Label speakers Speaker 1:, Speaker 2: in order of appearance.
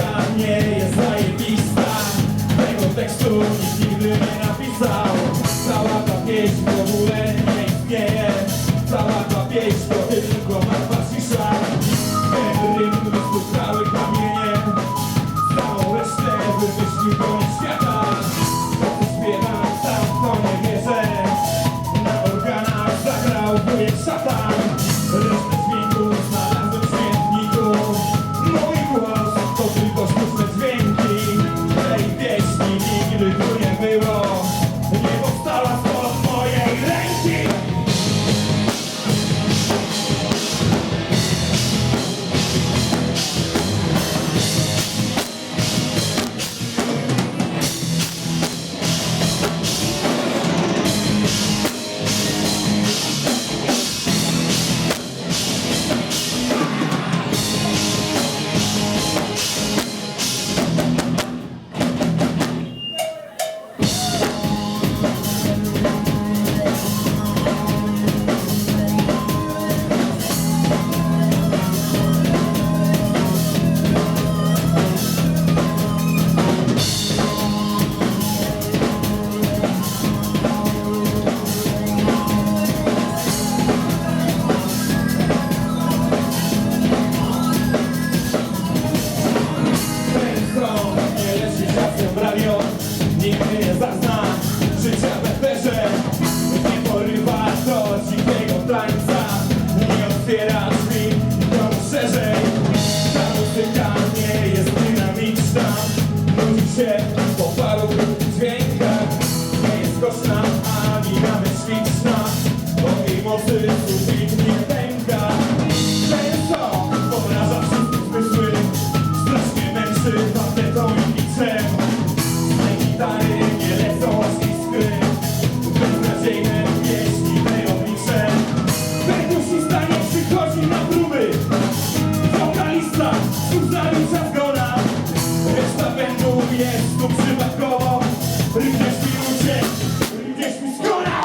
Speaker 1: piosenka nie jest zajebista. Tego tekstu nikt nigdy nie napisał. Cała ta pieśń w ogóle nie istnieje. Cała ta pieśń to tylko martwa cisza. Ten rytm wysłuchały kamienie. Całą resztę wymyślił koniec świata. To co śpiewam tam w to nie wierzę. Na organach zagrał wujek szatan. Resztę dźwięków znalazłem w śmietniku. Mój głos to tylko sztuczne dźwięki. Tej pieśni nigdy tu nie było. Nie powstała spod mojej ręki. Nigdy nie zazna życia w eterze. Nie porywa do dzikiego tańca. Nie otwiera drzwi do szerzej. Ta muzyka nie jest dynamiczna. Nudzi się po paru dźwiękach. Nie jest koszna ani nawet śliczna. O jej mocy sufit nie pęka. Często obraża wszystkie zmysły. Strasznie męczy facetą i biczem. Gitary nie lecą aż iskry. Beznadziejne pieśni melodiczne. Perkusista nie przychodzi na próby. Wokalista znów zalicza zgoda. Reszta będów jest tu przypadkowo. Gdzieś mi uciekł, gdzieś mi skora.